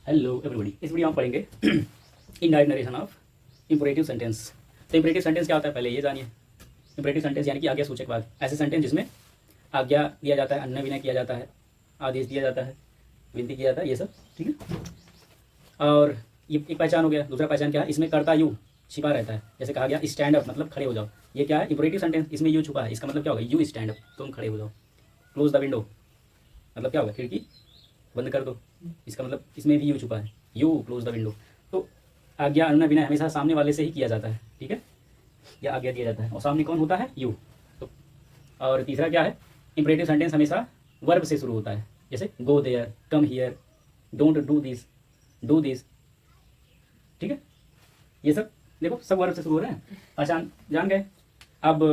Hello everybody, इस video में पढ़ेंगे indirect narration of imperative sentence. तो इंपरेटिव सेंटेंस क्या होता है पहले ये जानिए। इंपरेटिव सेंटेंस यानी कि आज्ञा सूचक वाक्य, ऐसे सेंटेंस जिसमें आज्ञा दिया जाता है, अन्य विनय किया जाता है, आदेश दिया जाता है, विनती किया जाता है, ये सब ठीक है। और ये एक पहचान हो गया। दूसरा पहचान क्या है, इसमें कर्ता यू छिपा रहता है। जैसे कहा गया स्टैंड अप मतलब खड़े हो जाओ, ये क्या है इंपरेटिव सेंटेंस, इसमें यू छुपा है। इसका मतलब क्या होगा, यू स्टैंड अप तुम खड़े हो जाओ। क्लोज द विंडो मतलब क्या होगा, खिड़की बंद कर दो, इसका मतलब इसमें भी यू छुपा है, यू क्लोज द विंडो। तो आज्ञा अन्य विनय हमेशा सामने वाले से ही किया जाता है, ठीक है, या आज्ञा दिया जाता है और सामने कौन होता है, यू। तो और तीसरा क्या है, इंपरेटिव सेंटेंस हमेशा वर्ब से शुरू होता है। जैसे go there, come here, don't do this, ठीक है। ये सब देखो सब वर्ब से शुरू हो रहे हैं, पहचान जान गए। अब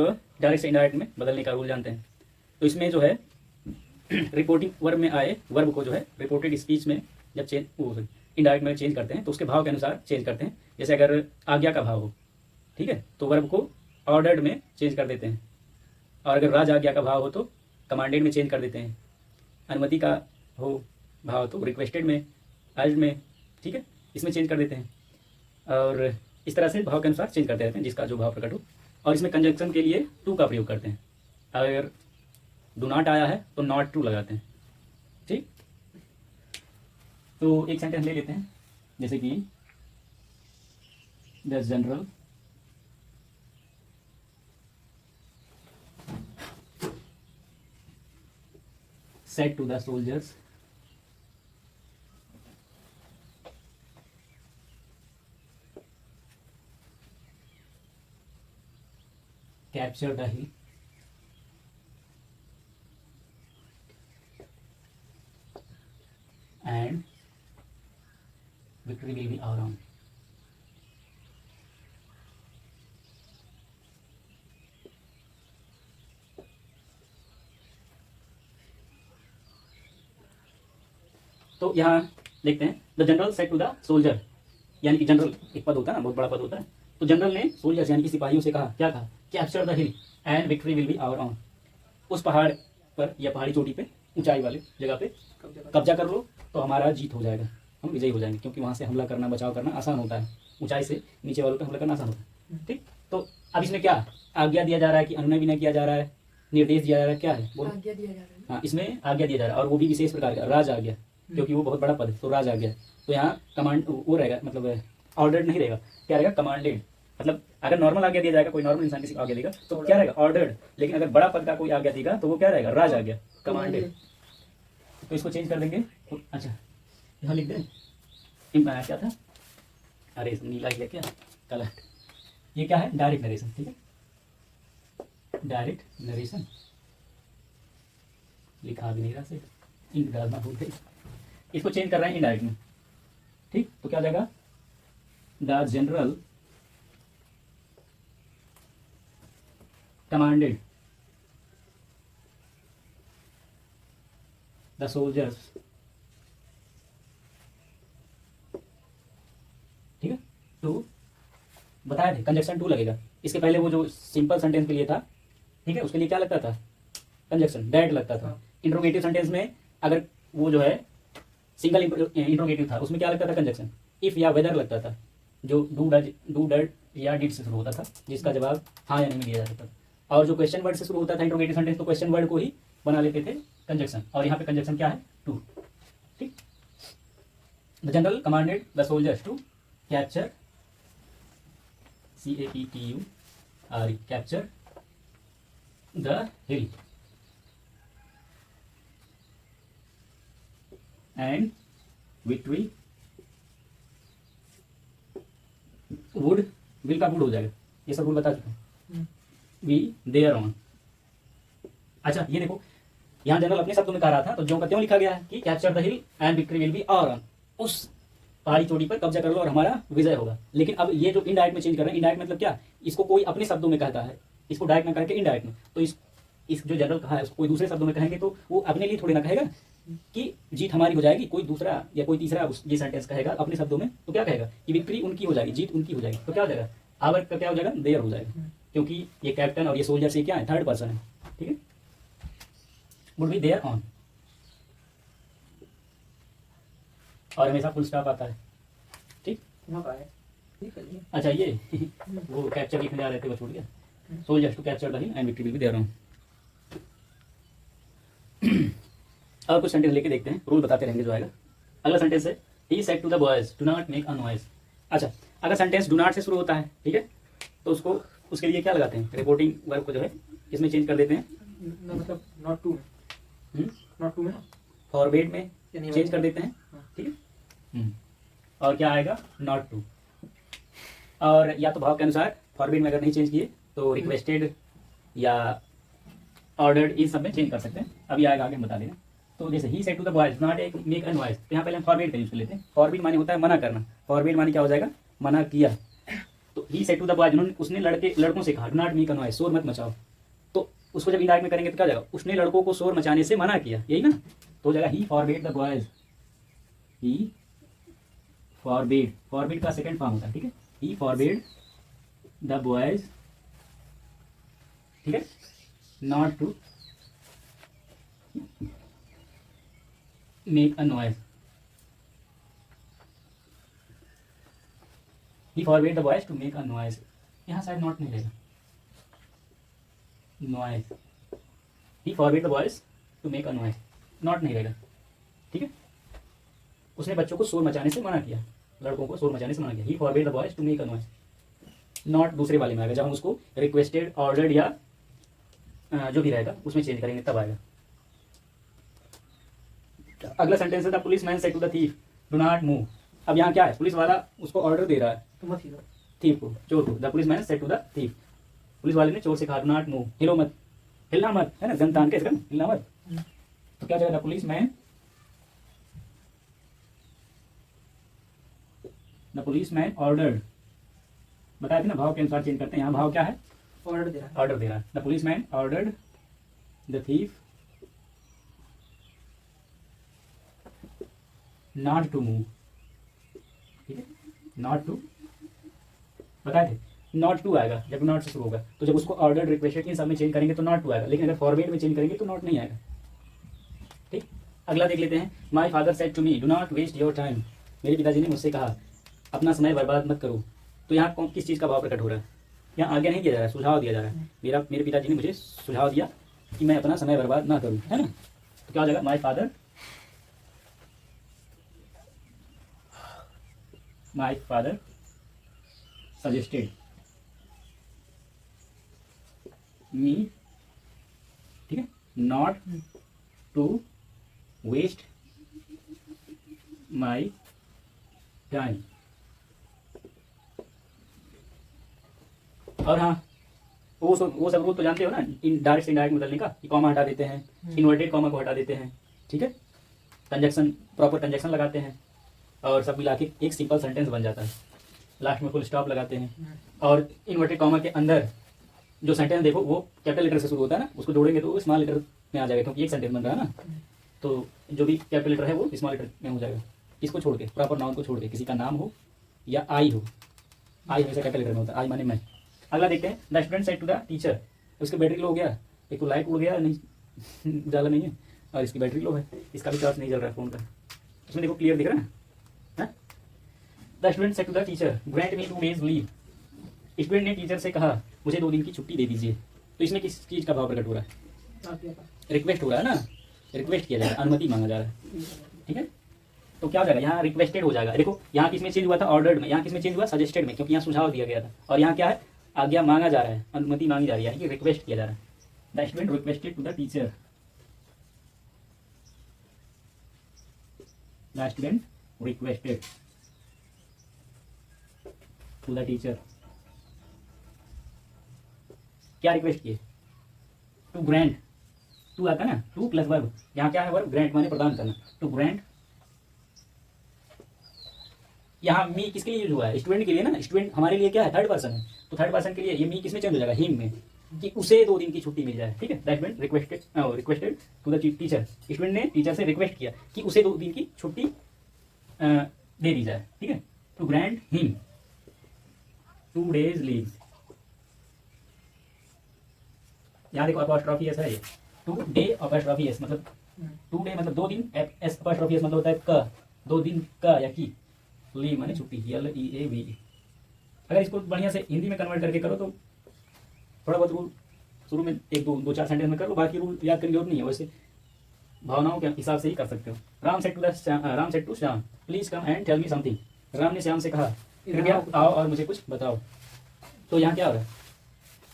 डायरेक्ट से इनडायरेक्ट में बदलने का रूल जानते हैं। तो इसमें जो है रिपोर्टिंग वर्ब में आए वर्ब को जो है रिपोर्टेड स्पीच में जब चेंज इनडायरेक्ट में चेंज करते हैं तो उसके भाव के अनुसार चेंज करते हैं। जैसे अगर आज्ञा का भाव हो, ठीक है, तो वर्ब को ऑर्डर्ड में चेंज कर देते हैं। और अगर राज आज्ञा का भाव हो तो कमांडेड में चेंज कर देते हैं। अनुमति का हो भाव तो रिक्वेस्टेड में, अर्ज्ड में, ठीक है, इसमें चेंज कर देते हैं। और इस तरह से भाव के अनुसार चेंज करते रहते हैं जिसका जो भाव प्रकट हो। और इसमें कंजंक्शन के लिए टू का प्रयोग करते हैं। अगर डू नॉट आया है तो नॉट टू लगाते हैं, ठीक। तो एक सेंटेंस ले लेते हैं, जैसे कि the general said to the soldiers, capture the hill and victory will be our own. तो यहाँ देखते हैं the general said to the soldier, यानी कि जनरल एक पद होता है ना, बहुत बड़ा पद होता है। तो जनरल ने सोल्जर्स यानी कि सिपाहियों से कहा, क्या कहा, capture the hill and victory will be our own. उस पहाड़ पर या पहाड़ी चोटी पे, ऊंचाई वाले जगह पे कब्जा कर लो तो हमारा जीत हो जाएगा, हम विजयी हो जाएंगे। क्योंकि वहां से हमला करना, बचाव करना आसान होता है, ऊंचाई से नीचे वालों पर हमला करना आसान होता है, ठीक। तो अब इसमें क्या आज्ञा दिया जा रहा है कि अनुनय विनय किया जा रहा है, निर्देश दिया जा रहा है, क्या है बोलो, आज्ञा दिया जा रहा है। हाँ, इसमें आज्ञा दिया जा रहा है और वो भी विशेष प्रकार का राज आज्ञा, क्योंकि वो बहुत बड़ा पद है तो राज आज्ञा। तो यहाँ कमांड वो रहेगा, मतलब ऑर्डर्ड नहीं रहेगा, क्या रहेगा, कमांडेड। मतलब अगर नॉर्मल आज्ञा दिया जाएगा, कोई नॉर्मल इंसान किसी को आज्ञा देगा तो क्या रहेगा, ऑर्डर्ड। लेकिन अगर बड़ा पद का कोई आज्ञा देगा तो वो क्या रहेगा, राज आज्ञा, कमांडेड। तो इसको चेंज कर देंगे। अच्छा यहाँ लिख दें, क्या था, अरे नीला किया क्या, कलर। ये क्या है, डायरेक्ट नरेशन, ठीक है, डायरेक्ट नरेशन लिखा भी नहीं रहा से, इंक डालना भूल गई। इसको चेंज कर रहे हैं इनडायरेक्ट में, ठीक। तो क्या हो जाएगा, the general commanded the soldiers, ठीक है। तो बताया थे कंजक्शन टू लगेगा। इसके पहले वो जो सिंपल सेंटेंस के लिए था, ठीक है, उसके लिए क्या लगता था, कंजक्शन डैट लगता था। इंट्रोगेटिव सेंटेंस में अगर वो जो है सिंगल इंट्रोगेटिव था, उसमें क्या लगता था, कंजक्शन। इफ या वेदर लगता था, जो डू डड या डिड से शुरू होता था, जिसका जवाब हाँ या नहीं में दिया जाता था। और जो क्वेश्चन वर्ड से शुरू होता था इंट्रोगेटिव सेंटेंस, तो क्वेश्चन वर्ड को ही बना लेते थे कंजक्शन। और यहाँ पे कंजक्शन क्या है, टू, ठीक। The general commanded the soldiers to capture, CAPTUR, capture the hill and victory would, will का वुड हो जाएगा, ये सब रूल बता चुके हैं, वी देयर ऑन। अच्छा ये देखो, यहाँ जनरल अपने शब्दों में कह रहा था तो जो का त्यों लिखा गया है कि capture the hill and victory will be our own, उस पहाड़ी चोटी पर कब्जा कर लो और हमारा विजय होगा। लेकिन अब ये जो इनडायरेक्ट में चेंज कर रहे हैं, इनडायरेक्ट मतलब क्या, इसको कोई अपने शब्दों में कहता है, इसको डायरेक्ट ना करके इनडायरेक्ट में। तो इस जो जनरल कहा है उसको कोई दूसरे शब्दों में कहेंगे तो वो अपने लिए थोड़ी ना कहेगा कि जीत हमारी हो जाएगी। कोई दूसरा या कोई तीसरा ये सेंटेंस कहेगा अपने शब्दों में तो क्या कहेगा कि विक्ट्री उनकी हो जाएगी, जीत उनकी हो जाएगी। तो क्या हो जाएगा, आवर का क्या हो जाएगा, देयर हो जाएगा, क्योंकि ये कैप्टन और ये सोल्जर से क्या है, थर्ड पर्सन है, ठीक है, वुड बी देयर ऑन। और हमेशा फुल स्टॉप आता है। ठीक, यहाँ का है, ठीक है ये। अच्छा ये वो कैप्चर लिखने जा रहे थे वो छूट गया। Soldiers to capture the hill and victory will be there हूँ। और कुछ सेंटेंस लेके देखते हैं, रूल बताते रहेंगे जो आएगा। अगला सेंटेंस है he said to the boys do not make a noise. अच्छा, अगर सेंटेंस डू नॉट से शुरू होता है, ठीक है, तो उसको उसके लिए क्या लगाते हैं, रिपोर्टिंग वर्ब को जो है इसमें चेंज कर देते हैं, मतलब नॉट टू में, नॉट टू में ना, फॉरवर्ड में या नहीं चेंज कर देते हैं, ठीक है। और क्या आएगा, नॉट टू। और या तो भाव के अनुसार फॉरवर्ड में अगर नहीं चेंज किए तो रिक्वेस्टेड या ऑर्डर्ड इन सब में चेंज कर सकते हैं। अभी आएगा, आगे हम बता देंगे। तो जैसे he said to the boys not एक मेक अ नॉइज, तो यहाँ पहले हम फॉरवर्ड का यूज कर लेते हैं। फॉरवर्ड माने होता है मना करना, फॉरवर्ड माने क्या हो जाएगा, मना किया। तो he said to the boys, उसने लड़कों से कहा नॉट मेक अ नॉइज, शोर मत मचाओ। तो उसको जब इंडायरेक्ट में करेंगे तो क्या हो जाएगा, उसने लड़कों को शोर मचाने से मना किया, यही ना। तो हो जाएगा he forbade the boys, he forbade, forbade का सेकंड फॉर्म होता है, ठीक है। ही फॉरबेड द बॉयज, ठीक है, not to make a noise. He forbade the boys to make a noise, यहाँ शायद नॉट नहीं रहेगा, noise. He forbade the boys to make a noise, not नहीं रहेगा, ठीक है। उसने बच्चों को शोर मचाने से मना किया, लड़कों को शोर मचाने से मना किया। He forbade the boys to make a noise, not दूसरे वाले में आएगा, जब हम उसको रिक्वेस्टेड, ऑर्डर्ड या जो भी रहेगा उसमें चेंज करेंगे तब आएगा। अगला सेंटेंस है the policeman said to the thief do not move. अब यहाँ क्या है, पुलिस वाला उसको ऑर्डर दे रहा है, तो मत ही दो। थीफ को, चोर को। The policeman said to the thief, police वाले ने चोर से कहा डू नॉट मूव, हिलो मत, हिलना मत, है ना, गन तान के इसका हिलना मत। तो क्या जाएगा, the police man, the policeman ordered, बताया थे ना भाव के अनुसार चेंज करते हैं, यहाँ भाव क्या है, ऑर्डर दे रहा है, ऑर्डर दे रहा है। The policeman ordered the thief not to move, ठीक है, नॉट टू बताए थे, नॉट टू आएगा जब नॉट से शुरू होगा। तो जब उसको ऑर्डर, रिक्वेस्टेड इन सब में चेंज करेंगे तो नॉट टू आएगा, लेकिन अगर फॉरवर्ड में चेंज करेंगे तो नॉट नहीं आएगा, ठीक। अगला देख लेते हैं, my father said to me do not waste your time. मेरे पिताजी ने मुझसे कहा अपना समय बर्बाद मत करो। तो यहाँ कौन किस चीज़ का भाव प्रकट हो रहा है, यहाँ आज्ञा नहीं दिया जा रहा है, सुझाव दिया जा रहा है। मेरे पिताजी ने मुझे सुझाव दिया कि मैं अपना समय बर्बाद ना करूँ, है ना। तो क्या हो जाएगा, माई फादर सजेस्टेड मी, ठीक है, not to waste my time. और हाँ, वो सब रूल तो जानते हो ना, इन डायरेक्ट से इनडायरेक्ट बदलने का, कि कॉमा हटा देते हैं, इन्वर्टेड कॉमा को हटा देते हैं, ठीक है, कंजक्शन, प्रॉपर कंजक्शन लगाते हैं, और सब मिला के एक सिंपल सेंटेंस बन जाता है। लास्ट में फुल स्टॉप लगाते हैं, और इन्वर्टेड कॉमा के अंदर जो सेंटेंस देखो वो कैपिटल लेटर से शुरू होता है ना, उसको जोड़ेंगे तो वो स्मॉल लेटर में आ जाएगा, क्योंकि एक सेंटेंस बन रहा है ना। तो जो भी कैपिटल लेटर है वो स्मॉल लेटर में हो जाएगा, इसको छोड़ के, प्रॉपर नाउन को छोड़ के, किसी का नाम हो या आई हो, आई हमेशा कैपिटल लेटर में होता है, आई माने मैं। अगला देखते हैं, the student said to the teacher, उसकी बैटरी लो हो गया, एक तो लाइट उड़ गया नहीं जाला नहीं है, और इसकी बैटरी लो है, इसका भी चार्ज नहीं चल रहा है फ़ोन का, उसमें देखो क्लियर दिख रहा है। The student said to the teacher grant me 2 days leave. Student ने टीचर से कहा मुझे 2 दिन की छुट्टी दे दीजिए। तो इसमें किस चीज़ का भाव प्रकट हो रहा है, रिक्वेस्ट हो रहा है ना, रिक्वेस्ट किया जा रहा है, अनुमति मांगा जा रहा है, ठीक है। तो क्या हो जाएगा, यहाँ रिक्वेस्टेड हो जाएगा। देखो यहाँ किसमें चेंज हुआ था, ऑर्डर्ड में, यहाँ किसमें चेंज हुआ, सजेस्टेड में, क्योंकि यहाँ सुझाव दिया गया था, और यहाँ क्या है, आज्ञा मांगा जा रहा है, अनुमति मांगी जा रही है, यानी कि रिक्वेस्ट किया जा रहा है। The student requested to the teacher, the student requested to the teacher, क्या रिक्वेस्ट किए, टू ग्रांट, टू आता है ना, टू प्लस वर्ब, यहाँ क्या है वर्ब, ग्रांट माने प्रदान करना, टू ग्रांट। यहाँ मी किसके लिए यूज हुआ है, स्टूडेंट के लिए ना, स्टूडेंट हमारे लिए क्या है, थर्ड पर्सन है, तो थर्ड पर्सन के लिए ये मी किसमें चेंज हो जाएगा, हिम में, कि उसे 2 दिन की छुट्टी मिल जाए, ठीक है। The student requested to the teacher, student ने टीचर से रिक्वेस्ट किया कि उसे 2 दिन की छुट्टी दे दी जाए, ठीक है। To grant him 2 days leave, यहाँ देखो अपॉस्ट्रॉफी एस है, ये 2 day अपॉस्ट्रॉफी एस मतलब 2 day मतलब 2 दिन, एस अपॉस्ट्रॉफी एस मतलब होता है क, 2 दिन का या की, लीव माने छुट्टी, LEAV। अगर इसको बढ़िया से हिंदी में कन्वर्ट करके करो तो थोड़ा बहुत रूल शुरू में 1-2-4 सेंटेंस में कर लो, बाकी रूल याद करने की जरूरत नहीं है। वैसे भावनाओं के हिसाब से ही कर सकते हो। Ram said to Shyam please come and tell me something. Ram ने श्याम से कहा कृपया आओ और मुझे कुछ बताओ। तो यहाँ क्या हो रहा है,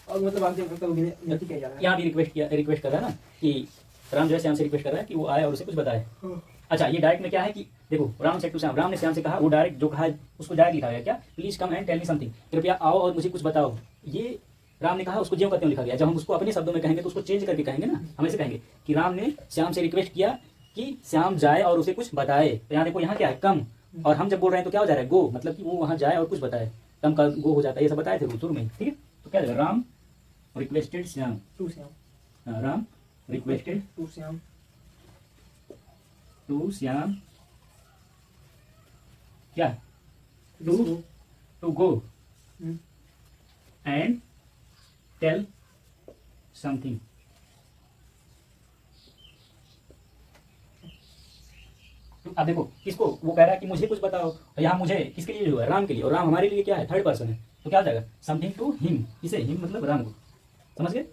और मतलब आगे मतलब विनती किया जा रहा है। यहाँ भी रिक्वेस्ट कर रहा है ना कि राम जो है श्याम से रिक्वेस्ट कर रहा है कि वो आए और उसे कुछ बताए। अच्छा, ये डायरेक्ट में क्या है कि देखो, राम सेड टू श्याम, राम ने श्याम से कहा, वो डायरेक्ट जो कहा है उसको डायरेक्ट लिखा गया क्या, please come and tell me something, कृपया आओ और मुझे कुछ बताओ। ये राम ने कहा, उसको ज्यों का त्यों लिखा गया। जब हम उसको अपने शब्दों में कहेंगे तो उसको चेंज करके कहेंगे ना। हम ऐसे कहेंगे कि राम ने श्याम से रिक्वेस्ट किया कि श्याम जाए और उसे कुछ बताए। तो यहाँ देखो, यहाँ क्या है, कम, और हम जब बोल रहे हैं तो क्या हो जा रहा है, गो, मतलब कि वो वहाँ जाए और कुछ बताए। कम का गो हो जाता है, ये सब बताए थे शुरू में, ठीक है। तो क्या जाएगा, Ram requested Shyam, to Shyam, Ram requested to Shyam, to Shyam क्या, to go and tell something. अब देखो, किसको वो कह रहा है कि मुझे कुछ बताओ, और यहाँ मुझे किसके लिए जो है, राम के लिए, और राम हमारे लिए क्या है, थर्ड पर्सन है। तो क्या हो जाएगा, समथिंग टू हिम, इसे हिम मतलब राम को, समझ गए।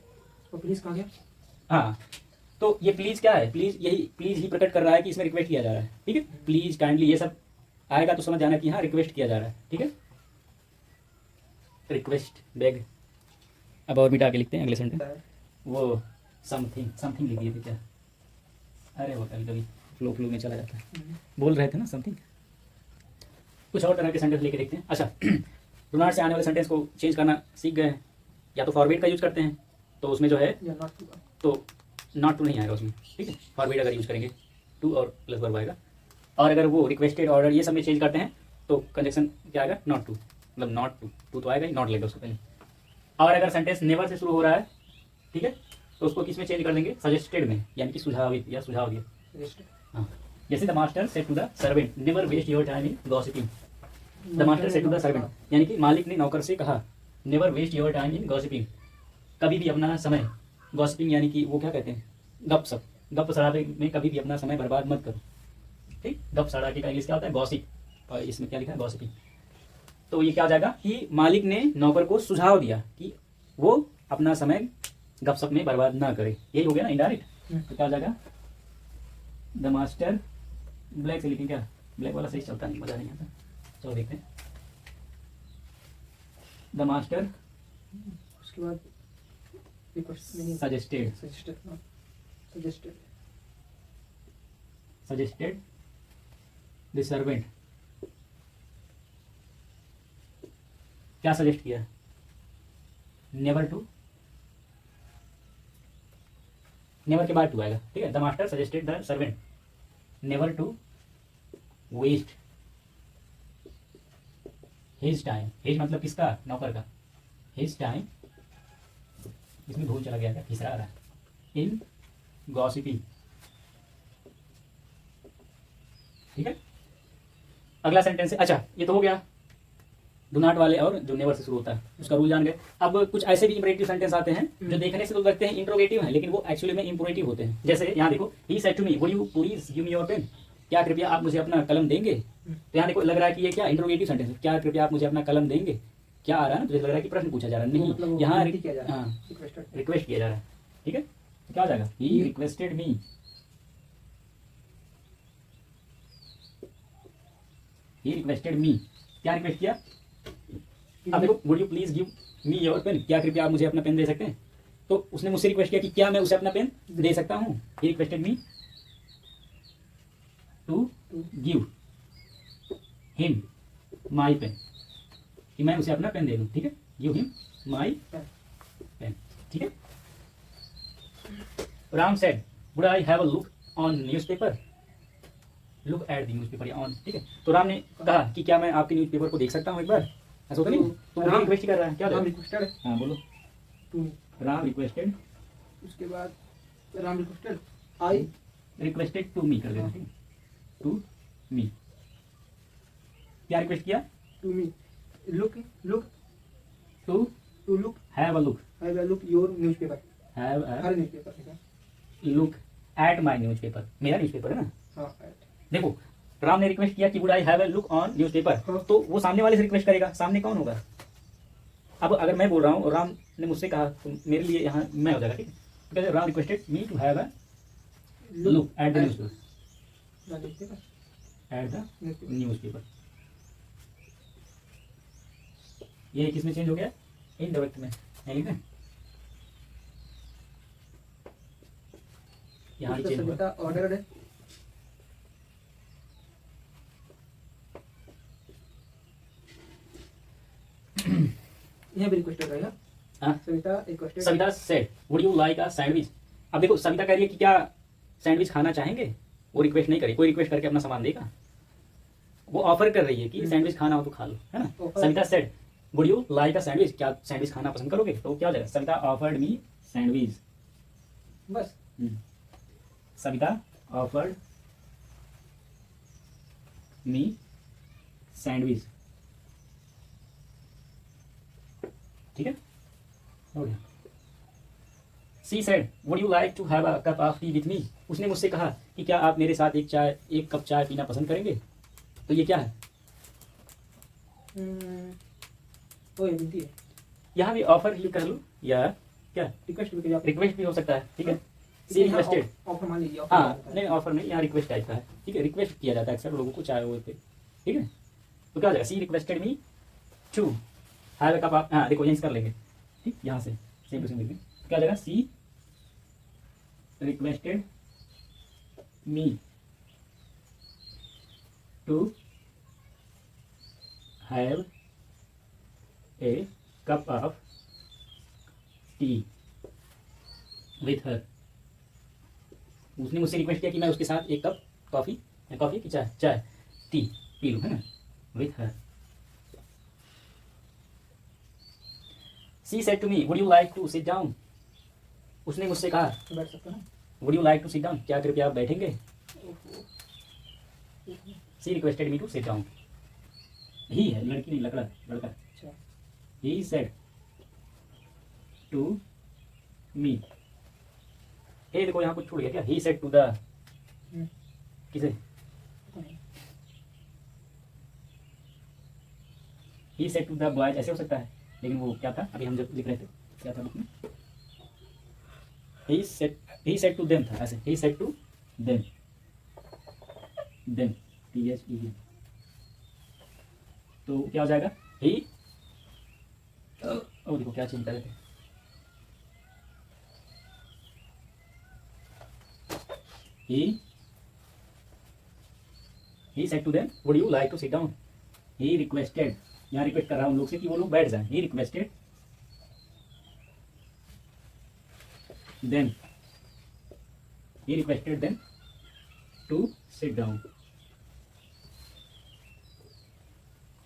तो प्लीज कहाँ गया। हाँ, तो ये प्लीज क्या है, प्लीज यही प्लीज ही प्रकट कर रहा है कि इसमें रिक्वेस्ट किया जा रहा है, ठीक है। प्लीज, काइंडली, ये सब आएगा तो समझ जाना कि हाँ रिक्वेस्ट किया जा रहा है, ठीक है। Request, beg. अब और मिटा के लिखते हैं अगले सेंटेंस। वो समथिंग लिख दिए थे क्या, अरे वो कभी कभी फ्लो में चला जाता है, बोल रहे थे ना समथिंग। कुछ और तरह के सेंटेंस लेके देखते हैं। अच्छा, डू नॉट से आने वाले सेंटेंस को चेंज करना सीख गए हैं, या तो फॉरवर्ड का यूज करते हैं तो उसमें जो है या नॉट टू, तो नॉट टू नहीं आएगा उसमें, ठीक है। फॉरवर्ड अगर यूज करेंगे टू और प्लस वर्ब आएगा। और अगर वो रिक्वेस्टेड, ऑर्डर, ये सब में चेंज करते हैं तो कंजक्शन क्या आएगा, नॉट टू, मतलब नॉट टू तो आएगा ही, नॉट लगेगा उसको पहले। और अगर सेंटेंस नेवर से शुरू हो रहा है, ठीक है, तो उसको किस में चेंज कर देंगे, सजेस्टेड में, यानी कि सुझावित या सुझाव दिया। हाँ, जैसे the master said to the servant never waste your time in gossiping. The master said to the servant, यानी कि मालिक ने नौकर से कहा, never waste your time in gossiping, कभी भी अपना समय, गॉसिपिंग यानी कि वो क्या कहते हैं, गपशप, गप सड़ाने में कभी भी अपना समय बर्बाद मत करो, ठीक। गप सड़ाने का इंग्लिश क्या होता है, गॉसिप, और इसमें क्या लिखा है, गॉसिपिंग। तो ये क्या हो जाएगा कि मालिक ने नौकर को सुझाव दिया कि वो अपना समय गपशप में बर्बाद ना करे, यही हो गया ना इनडायरेक्ट। तो क्या हो जाएगा, द मास्टर, ब्लैक से लिखें क्या, ब्लैक वाला सही चलता नहीं, मजा नहीं आता। चलो देखते हैं, द मास्टर उसके बाद सजेस्टेड द सर्वेंट, क्या सजेस्ट किया, नेवर टू, नेवर के बाद टू आएगा, ठीक है। The master suggested the servant never to waste his time, his मतलब किसका, नौकर का, हिज टाइम, इसमें धूल चला गया, क्या खिसरा रहा है, इन गॉसिपिंग, ठीक है। अगला सेंटेंस है, अच्छा ये तो हो गया डू नॉट वाले और जो नेवर से शुरू होता है उसका रूल जान गए। अब कुछ ऐसे भी इंपरेटिव सेंटेंस आते हैं जो देखने से तो लगते हैं इंट्रोगेटिव हैं, लेकिन वो एक्चुअली में इंपोरेटिव होते हैं। जैसे यहाँ देखो, he said to me would you please give me your pen, क्या कृपया आप मुझे अपना कलम देंगे। तो यहाँ देखो लग रहा है कि ये क्या इंट्रोगेटिव सेंटेंस है, क्या कृपया आप मुझे अपना कलम देंगे, क्या आ रहा है ना, तो लग रहा है कि प्रश्न पूछा जा रहा है, नहीं यहाँ रिक्वेस्ट किया जा रहा है, ठीक है। तो क्या हो जाएगा, ही रिक्वेस्टेड मी, ही रिक्वेस्टेड मी, क्या रिक्वेस्ट किया। अब देखो, would you please give me your pen, क्या कृपया आप मुझे अपना पेन दे सकते हैं। तो उसने मुझसे रिक्वेस्ट किया कि क्या मैं उसे अपना पेन दे सकता हूँ। He requested me to give him my pen, कि मैं उसे अपना पेन दे दूँ, ठीक है। गिव हिम माई पेन, ठीक है। Ram said would I have a look on newspaper, look at the newspaper या ऑन, ठीक है। तो राम ने कहा कि क्या मैं आपके न्यूज़पेपर को देख सकता हूँ एक बार, ऐसा तो नहीं, तो वो रिक्वेस्ट कर रहा है, क्या राम रिक्वेस्टेड, हाँ बोलो, टू, राम रिक्वेस्टेड, उसके बाद Ram requested, I requested to me कर देना, ठीक है, टू मी, क्या रिक्वेस्ट किया, to me, look to look, have a look, have a look your newspaper, have her newspaper, ठीक है। लुक एट माई न्यूज़पेपर, मेरा न्यूज़पेपर है ना। हाँ, देखो राम ने रिक्वेस्ट किया कि would I have a look on newspaper, तो वो सामने वाले से रिक्वेस्ट करेगा, सामने कौन होगा? अब अगर मैं बोल रहा हूँ और राम ने मुझसे कहा तो मेरे लिए यहाँ मैं हो जाएगा, ठीक है। तो कहते Ram requested me to have a look at the newspaper, at the newspaper. ये किसमें चेंज हो गया? इनडायरेक्ट में, है ना? यहाँ चेंज हो गया। ऑर्डर है, यहाँ भी रिक्वेस्टेड रहेगा। हाँ, Savita requested, Savita said would you like a sandwich. अब देखो सविता कह रही है कि क्या सैंडविच खाना चाहेंगे, वो रिक्वेस्ट नहीं करी, कोई रिक्वेस्ट करके अपना सामान देगा, वो ऑफर कर रही है कि सैंडविच खाना हो तो खा लो, है ना। Savita said would you like a sandwich, क्या सैंडविच खाना पसंद करोगे, तो क्या हो जाएगा? Savita offered me sandwich. बस सविता ऑफर्ड मी सैंडविच, ठीक है, हो गया। She said would you like to have a cup of tea with me, उसने मुझसे कहा कि क्या आप मेरे साथ एक कप चाय पीना पसंद करेंगे, तो ये क्या है? वो ये विनती है, यहाँ भी ऑफर ही कर लो या क्या रिक्वेस्ट भी आप रिक्वेस्ट भी हो सकता है, ठीक है। सी रिक्वेस्टेड, ऑफर मान लीजिए, हाँ नहीं ऑफर नहीं, यहाँ रिक्वेस्ट टाइप का है, ठीक है। रिक्वेस्ट किया जाता है अक्सर लोगों को चाय वो पे, ठीक है। तो क्या हो जाएगा? She requested me to have a cup of, हाँ देखो यहीं से कर लेंगे, ठीक, यहाँ से सेम टू सेम लिखेंगे। क्या हो जाएगा? She requested me to have a cup of tea with her, उसने मुझसे रिक्वेस्ट किया कि मैं उसके साथ एक कप कॉफी की चाय टी पी लूँ, है ना, with her. She said to me would you like to sit down, उसने मुझसे कहा बैठ सकते हैं ना। Would you like to sit down, क्या कृपया आप बैठेंगे? She requested me to sit down, he है लड़की नहीं, लड़का। अच्छा, ही सेड टू मी, ये देखो यहाँ कुछ छूट गया क्या? ही सेड टू द, किसे? He said to the boys, ऐसे हो सकता है, लेकिन वो क्या था अभी हम जब लिख रहे थे, क्या था बुक में? ही सेड टू देम था, ऐसे he said to them, THEM, तो क्या हो जाएगा? ही, ओ देखो क्या चेंज कर रहे थे, he said to them would you like to sit down, he requested, यहाँ रिक्वेस्ट कर रहा हूँ उन लोग से कि वो लोग बैठ जाएं, he requested them to sit down,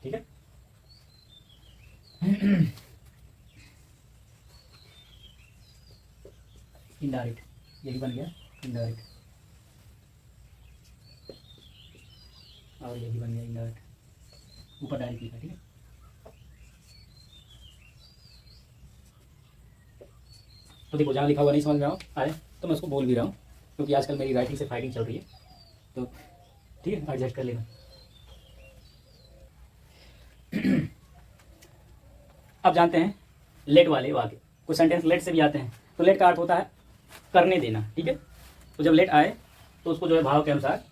ठीक है। इनडायरेक्ट, ये भी बन गया इनडायरेक्ट, और ये भी बन गया इनडायरेक्ट, ऊपर डायरेक्ट लिखा, ठीक है। तो देखो जहाँ लिखा हुआ नहीं समझ में आए तो मैं उसको बोल भी रहा हूँ, क्योंकि आजकल मेरी राइटिंग से फाइटिंग चल रही है, तो ठीक है एडजस्ट कर लेना। अब जानते हैं लेट वाले वाक्य, कुछ सेंटेंस लेट से भी आते हैं। तो लेट का अर्थ होता है करने देना, ठीक है। तो जब लेट आए तो उसको जो है भाव के अनुसार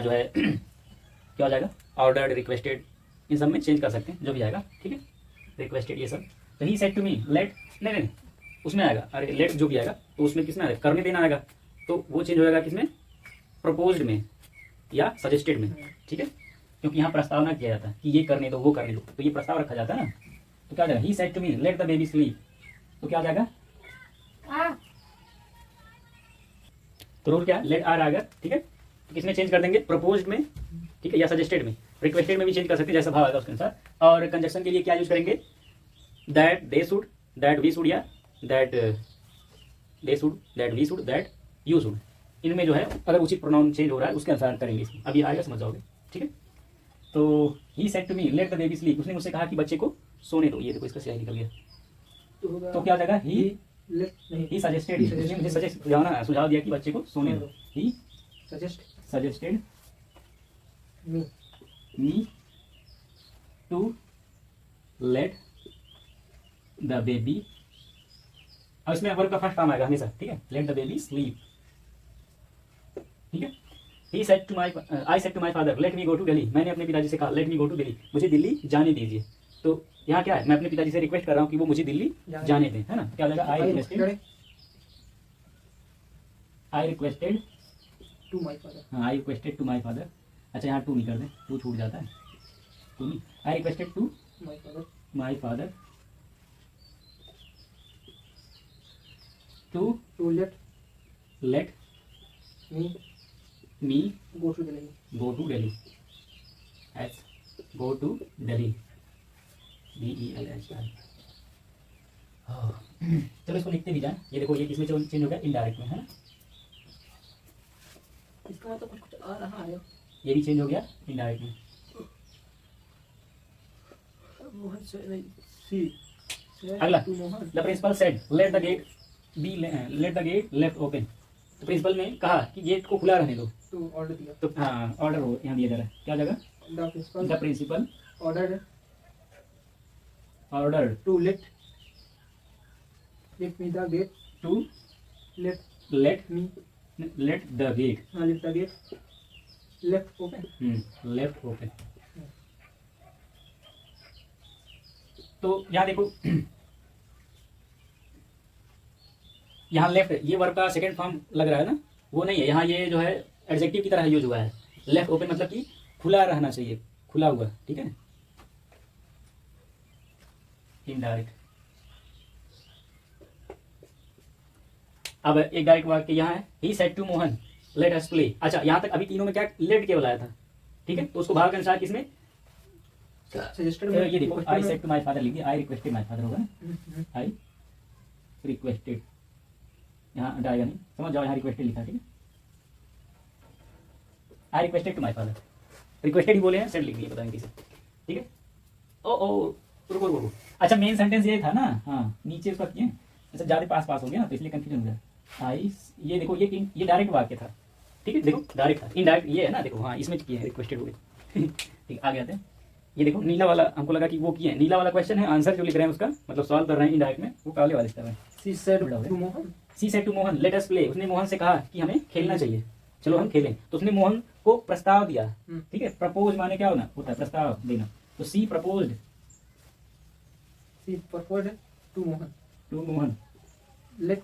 जो है क्या हो जाएगा? ऑर्डर्ड, रिक्वेस्टेड, इन सब में चेंज कर सकते हैं, जो भी आएगा, ठीक है। रिक्वेस्टेड ये सब। तो he said to me let, नहीं उसमें आएगा, अरे लेट जो भी आएगा तो उसमें किसमें आएगा? करने देना आएगा, तो वो चेंज हो जाएगा किसमें? प्रपोज्ड में या सजेस्टेड में, ठीक है। क्योंकि यहाँ प्रस्तावना किया जाता है कि ये करने दो, वो करने दो, तो ये प्रस्ताव रखा जाता है ना। तो क्या हो जाएगा? He said to me let the baby sleep, तो क्या हो जाएगा? तो रूल क्या है? लेट आर आएगा, ठीक है। तो किसमें चेंज कर देंगे? प्रपोज्ड में, ठीक है, या सजेस्टेड में। रिक्वेस्टेड में भी चेंज कर सकते हैं, जैसा भाव आएगा उसके अनुसार। और कंजक्शन के लिए क्या यूज करेंगे? That they should, that we should, या that they should, that we should, that you should. इनमें जो है अगर उचित प्रोनाउन चेंज हो रहा है उसके अनुसार करेंगे इसमें। अभी आएगा, समझ जाओगे, ठीक है। तो he said to me let the baby sleep, उसने मुझसे कहा कि बच्चे को सोने दो। ये देखो इसका सही निकल गया। तो क्या हो जाएगा? ही सजेस्टेड, उसने मुझे सुझाव दिया कि बच्चे को सोने दो। He suggested Me. Me to let the baby, और इसमें वर्ब का फर्स्ट फॉर्म आएगा हमेशा, ठीक है, लेट द बेबी स्लीप, ठीक है। He said to my I said to my father let me go to Delhi, मैंने अपने पिताजी से कहा let me go to Delhi, मुझे दिल्ली जाने दीजिए। तो यहाँ क्या है, मैं अपने पिताजी से रिक्वेस्ट कर रहा हूँ कि वो मुझे दिल्ली जाने दें, है ना। क्या हो जाएगा, I requested To my father. हाँ, I requested to my father. अच्छा यहाँ टू नहीं कर दें, टू छूट जाता है, टू नहीं, I requested to My father. My father to To let me me go to Delhi. Go to Delhi, as go to Delhi, DELHI। चलो इसको लिखते भी जाए, ये देखो ये किसमें चेंज हो गया, इनडायरेक्ट में, है ना। इसका मतलब कुछ आ रहा है। ये भी चेंज हो गया इनडायरेक्ट में। मोहन से नहीं, सी अगला, to Mohan. The principal said let the gate be let the gate left open, तो प्रिंसिपल ने कहा कि गेट को खुला रहने दो, तो ऑर्डर दिया। तो हाँ ऑर्डर हो यहाँ दिया जा रहा है, क्या जगह, the principal order order to let me the gate, to let let me let the gate let the gate left open. Left open. तो यहाँ देखो यहाँ लेफ्ट, ये वर्ब का सेकंड फॉर्म लग रहा है ना, वो नहीं है यहाँ, ये जो है एडजेक्टिव की तरह यूज हुआ है। लेफ्ट ओपन मतलब कि खुला रहना चाहिए, खुला हुआ, ठीक है, इनडायरेक्ट। अब एक डायरेक्ट वाक्य यहाँ है, he said to Mohan let us play. अच्छा यहाँ तक अभी तीनों में क्या लेट के बुलाया था, ठीक है, तो उसको भाव के अनुसार किसमें, सजेस्टेड ये देखो I said to my father लिख दिया, आई रिक्वेस्टेड माय फादर होगा ना, आई रिक्वेस्टेड, यहाँ हटाएगा नहीं, समझ जाओ, यहाँ रिक्वेस्टेड लिखा, ठीक है, I requested to my father, requested ही बोले हैं, सेड लिख दिया, पता नहीं किसे, ठीक है। ओ रुको रुको, अच्छा मेन सेंटेंस ये था ना, हाँ नीचे उसका किए, अच्छा ज्यादा पास हो गया ना, तो इसलिए कंफ्यूजन हो गया। आई, ये देखो ये डायरेक्ट वाक्य था, ठीक है, देखो डायरेक्ट था, इनडायरेक्ट ये है ना, देखो हाँ इसमें किए हैं, रिक्वेस्टेड हो गए। ठीक, आगे आते हैं, ये देखो नीला वाला, हमको लगा कि वो किए हैं, नीला वाला क्वेश्चन है, आंसर जो लिख रहे हैं उसका मतलब सॉल्व कर रहे हैं इनडायरेक्ट में, वो काले वाले स्टेप है। She said to Mohan, she said to Mohan let us play, उसने मोहन से कहा कि हमें खेलना चाहिए, चलो हम खेलें, तो उसने मोहन को प्रस्ताव दिया, ठीक है, प्रपोज माने क्या होता है प्रस्ताव देना, तो she proposed to Mohan let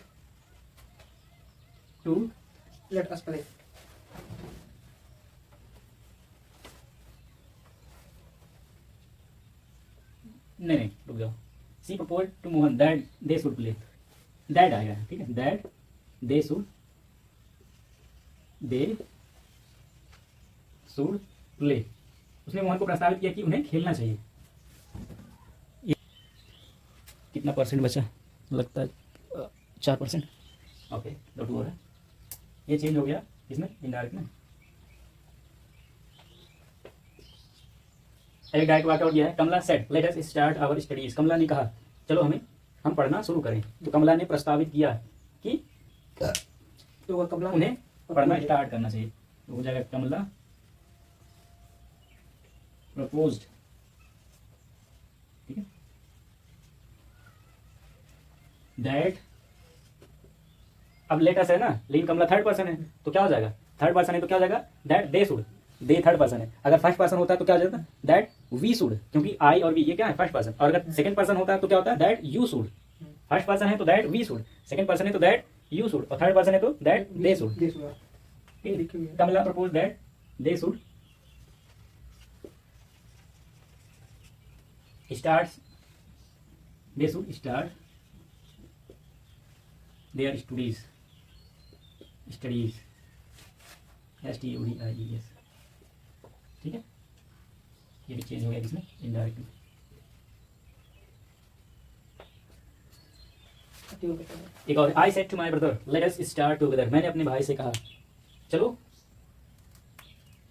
us play. नहीं रुक जाओ, she propose to Mohan that they should play, that आएगा, ठीक है, दैट दे शुड प्ले, उसने मोहन को प्रस्तावित किया कि उन्हें खेलना चाहिए। कितना परसेंट बचा, लगता है 4%, ओके, दो टू और है, ये चेंज हो गया इसमें इनडायरेक्ट में। एक डायरेक्ट वाकआउट दिया है, Kamala said let us start our studies, Kamala ने कहा चलो हम पढ़ना शुरू करें, तो कमला ने प्रस्तावित किया कि तो कमला उन्हें पढ़ना स्टार्ट करना चाहिए, तो हो जाएगा कमला प्रपोज्ड, ठीक है, दैट, अब लेट अस है ना, लेकिन कमला थर्ड पर्सन है, तो क्या हो जाएगा, थर्ड पर्सन है तो क्या हो जाएगा, that they should, they third person है, अगर फर्स्ट पर्सन होता है तो क्या हो जाता, दैट वी शुड, क्योंकि आई और वी ये क्या है फर्स्ट पर्सन, और अगर सेकंड पर्सन होता है तो क्या होता है, that you should, first person है तो that we should, second person है तो दैट यू शुड, और थर्ड पर्सन है तो that they should. Kamala propose that they should start, they should start their studies, STUDIES, ठीक है, ये भी चेंज हो गया इसमें इनडायरेक्ट में। एक और, I said to my brother let us start together, मैंने अपने भाई से कहा चलो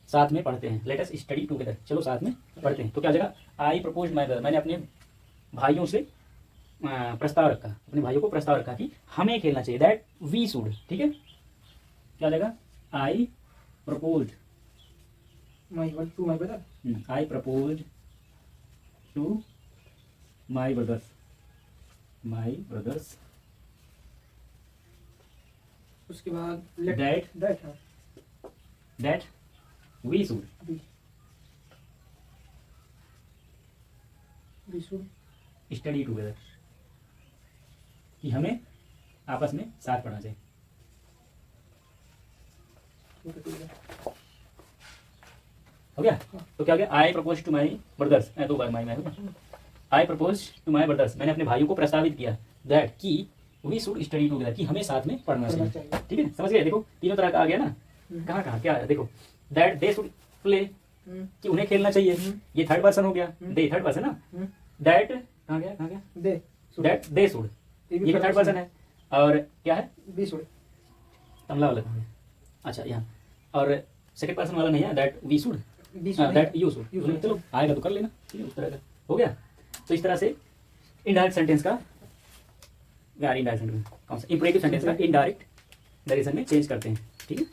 साथ में पढ़ते हैं, लेट अस स्टडी टुगेदर, चलो साथ में पढ़ते हैं, तो क्या जगह, आई प्रपोज माई ब्रदर, मैंने अपने भाइयों से प्रस्ताव रखा, अपने भाइयों को प्रस्ताव रखा कि हमें खेलना चाहिए, दैट वी शुड, ठीक है, क्या जगह, I propose to my brother. I propose to my brothers, उसके बाद let दैट हाँ that we should we should study together, कि हमें आपस में साथ पढ़ना चाहिए। ठीक है। हो गया? तो क्या हो गया? I propose to my brothers, दो बार my I propose to my brothers, मैंने अपने भाइयों को प्रस्तावित किया दैट कि वी शुड स्टडी टुगेदर, कि हमें साथ में पढ़ना पढ़ना चाहिए। चाहिए। ठीक है, समझ गए? देखो तीनों तरह का आ गया ना। कहाँ कहाँ क्या है देखो, दैट दे शुड प्ले, कि उन्हें खेलना चाहिए, ये थर्ड पर्सन हो गया, दे थर्ड पर्सन ना। दैट कहाँ गया दे दैट दे शुड, ये भी थर्ड पर्सन है। और क्या है? बी शुड तमला वाला कहाँ है? अच्छा यहाँ, और सेकंड पर्सन वाला नहीं है, that we should, be should that you should. चलो आएगा तो कर लेना, ठीक है, उस तरह का हो गया। तो इस तरह से इनडायरेक्ट सेंटेंस का, यार इनडायरेक्ट सेंटेंस कौन सा, इंपरेटिव सेंटेंस का इनडायरेक्ट डायरेक्शन में चेंज करते हैं। ठीक है।